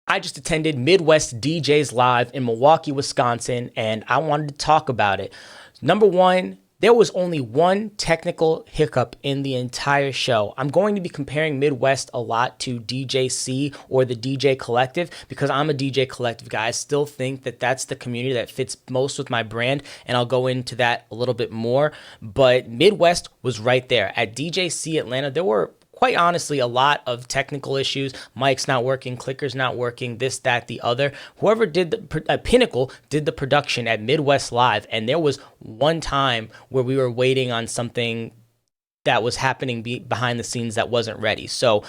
I just attended Midwest DJs Live in Milwaukee, Wisconsin, and I wanted to talk about it. Number one, there was only one technical hiccup in the entire show. I'm going to be comparing Midwest a lot to DJC or the DJ Collective because I'm a DJ Collective guy. I still think that that's the community that fits most with my brand, and I'll go into that a little bit more. But Midwest was right there. At DJC Atlanta, there were quite honestly a lot of technical issues. Mic's not working, clicker's not working, this, that, the other. Whoever did the Pinnacle did the production at Midwest Live, and there was one time where we were waiting on something that was happening behind the scenes that wasn't ready. So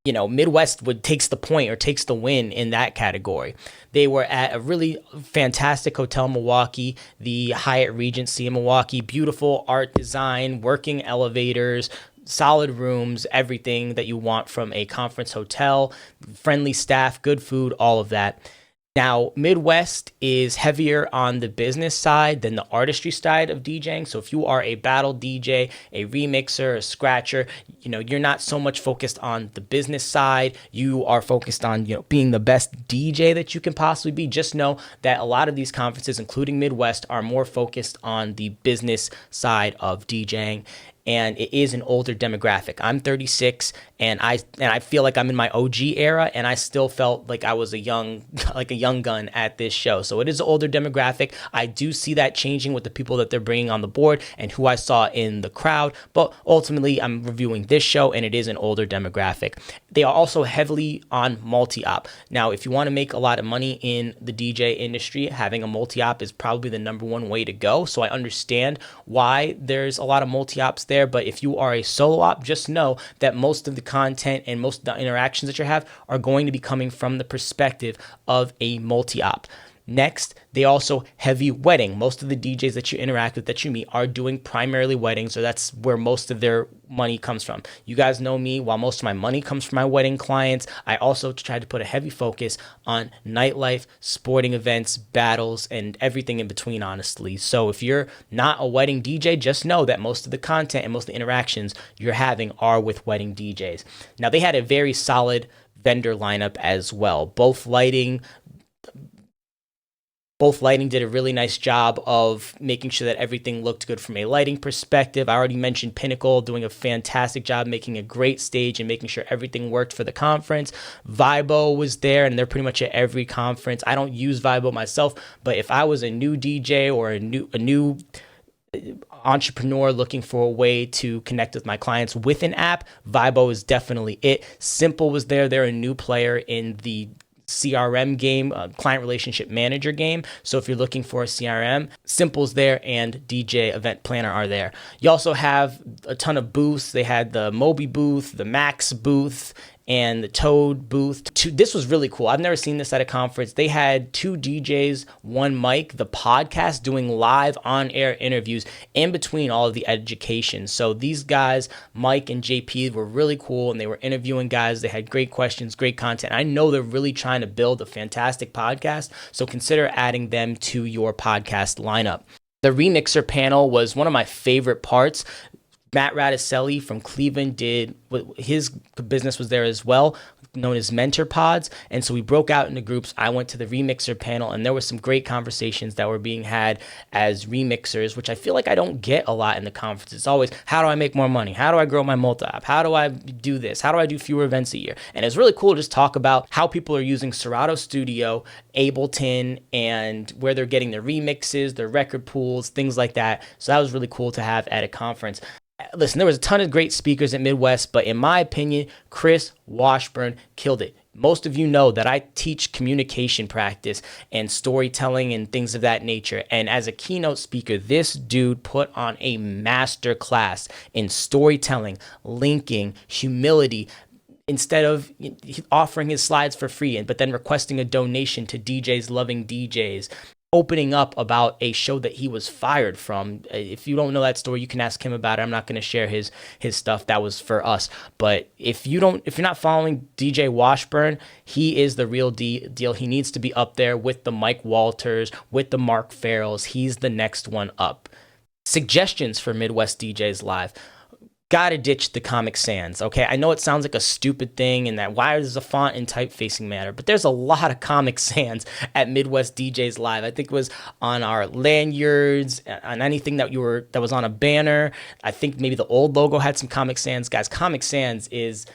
Midwest takes the point or takes the win in that category. They were at a really fantastic hotel in Milwaukee, the Hyatt Regency in Milwaukee. Beautiful art design, working elevators, solid rooms, everything that you want from a conference hotel, friendly staff, good food, all of that. Now, Midwest is heavier on the business side than the artistry side of DJing. So if you are a battle DJ, a remixer, a scratcher, you're not so much focused on the business side. You are focused on, being the best DJ that you can possibly be. Just know that a lot of these conferences, including Midwest, are more focused on the business side of DJing. And it is an older demographic. I'm 36, and I feel like I'm in my OG era, and I still felt like I was a young gun at this show. So it is an older demographic. I do see that changing with the people that they're bringing on the board and who I saw in the crowd. But ultimately, I'm reviewing this show, and it is an older demographic. They are also heavily on multi-op. Now, if you want to make a lot of money in the DJ industry, having a multi-op is probably the number one way to go. So I understand why there's a lot of multi-ops there. But if you are a solo op, just know that most of the content and most of the interactions that you have are going to be coming from the perspective of a multi-op. Next, they also heavy wedding. Most of the DJs that you interact with, that you meet, are doing primarily weddings, so that's where most of their money comes from. You guys know me, while most of my money comes from my wedding clients, I also try to put a heavy focus on nightlife, sporting events, battles, and everything in between, honestly. So if you're not a wedding DJ, just know that most of the content and most of the interactions you're having are with wedding DJs. Now, they had a very solid vendor lineup as well. Both Lighting did a really nice job of making sure that everything looked good from a lighting perspective. I already mentioned Pinnacle doing a fantastic job making a great stage and making sure everything worked for the conference. Vibo was there, and they're pretty much at every conference. I don't use Vibo myself, but if I was a new DJ or a new entrepreneur looking for a way to connect with my clients with an app, Vibo is definitely it. Simple was there. They're a new player in the CRM game, client relationship manager game. So if you're looking for a CRM, Simple's there and DJ Event Planner are there. You also have a ton of booths. They had the Moby booth, the Max booth, and the Toad booth. This was really cool. I've never seen this at a conference. They had 2 DJs, 1 mic, the podcast doing live on-air interviews in between all of the education. So these guys, Mike and JP, were really cool, and they were interviewing guys. They had great questions, great content. I know they're really trying to build a fantastic podcast, so consider adding them to your podcast lineup. The remixer panel was one of my favorite parts. Matt Radicelli from Cleveland did his business was there as well, known as Mentor Pods. And so we broke out into groups. I went to the remixer panel, and there were some great conversations that were being had as remixers, which I feel like I don't get a lot in the conference. It's always, how do I make more money? How do I grow my multi-app? How do I do this? How do I do fewer events a year? And it's really cool to just talk about how people are using Serato Studio, Ableton, and where they're getting their remixes, their record pools, things like that. So that was really cool to have at a conference. Listen, there was a ton of great speakers at Midwest, but in my opinion, Chris Washburn killed it. Most of you know that I teach communication practice and storytelling and things of that nature. And as a keynote speaker, this dude put on a master class in storytelling, linking, humility. Instead of offering his slides for free, but then requesting a donation to DJs Loving DJs, opening up about a show that he was fired from. If you don't know that story, you can ask him about it. I'm not going to share his stuff. That was for us. But if you're not following DJ Washburn, he is the real deal. He needs to be up there with the Mike Walters, with the Mark Farrells. He's the next one up. Suggestions for Midwest DJs Live. Gotta ditch the Comic Sans, okay? I know it sounds like a stupid thing and that why does the font and typefacing matter, but there's a lot of Comic Sans at Midwest DJs Live. I think it was on our lanyards, on anything that was on a banner. I think maybe the old logo had some Comic Sans. Guys, Comic Sans is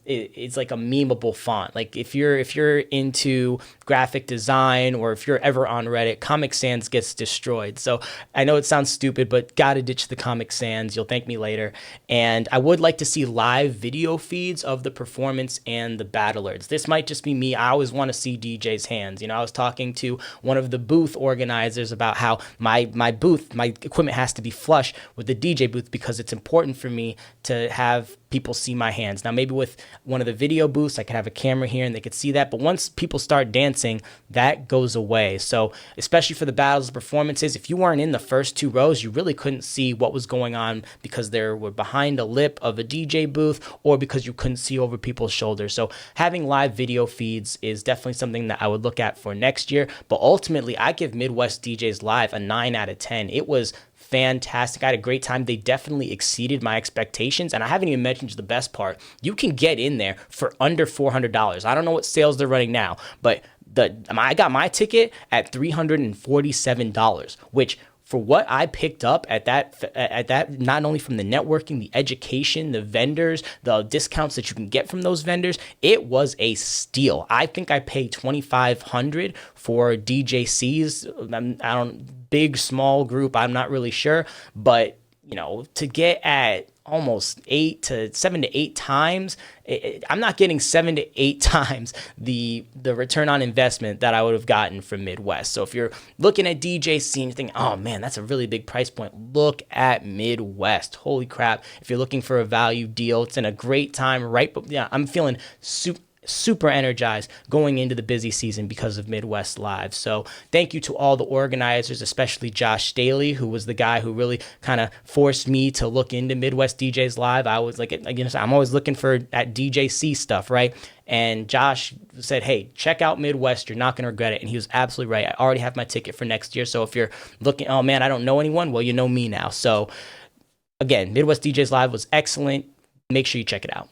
it's like a memeable font. Like if you're into graphic design or if you're ever on Reddit, Comic Sans gets destroyed. So I know it sounds stupid, but gotta ditch the Comic Sans. You'll thank me later. And I would like to see live video feeds of the performance and the battle alerts. This might just be me. I always want to see DJ's hands. I was talking to one of the booth organizers about how my equipment has to be flush with the DJ booth because it's important for me to have people see my hands. Now, maybe with one of the video booths, I could have a camera here and they could see that. But once people start dancing, that goes away. So especially for the battles and performances, if you weren't in the first two rows, you really couldn't see what was going on because they were behind a lip of a DJ booth or because you couldn't see over people's shoulders. So having live video feeds is definitely something that I would look at for next year. But ultimately, I give Midwest DJs Live a 9 out of 10. It was fantastic. I had a great time. They definitely exceeded my expectations. And I haven't even mentioned the best part. You can get in there for under $400. I don't know what sales they're running now, but I got my ticket at $347, which for what I picked up at that, not only from the networking, the education, the vendors, the discounts that you can get from those vendors, it was a steal. I think I paid $2,500 for DJCs. Big, small group, I'm not really sure, but to get at almost 7 to 8 times, I'm not getting 7 to 8 times the return on investment that I would have gotten from Midwest. So if you're looking at DJC and you think, oh man, that's a really big price point, look at Midwest. Holy crap. If you're looking for a value deal, it's in a great time, right? But yeah, I'm feeling super energized going into the busy season because of Midwest Live. So thank you to all the organizers, especially Josh Staley, who was the guy who really kind of forced me to look into Midwest DJs Live. I was like, I'm always looking at DJC stuff, right? And Josh said, hey, check out Midwest. You're not going to regret it. And he was absolutely right. I already have my ticket for next year. So if you're looking, oh man, I don't know anyone, well, you know me now. So again, Midwest DJs Live was excellent. Make sure you check it out.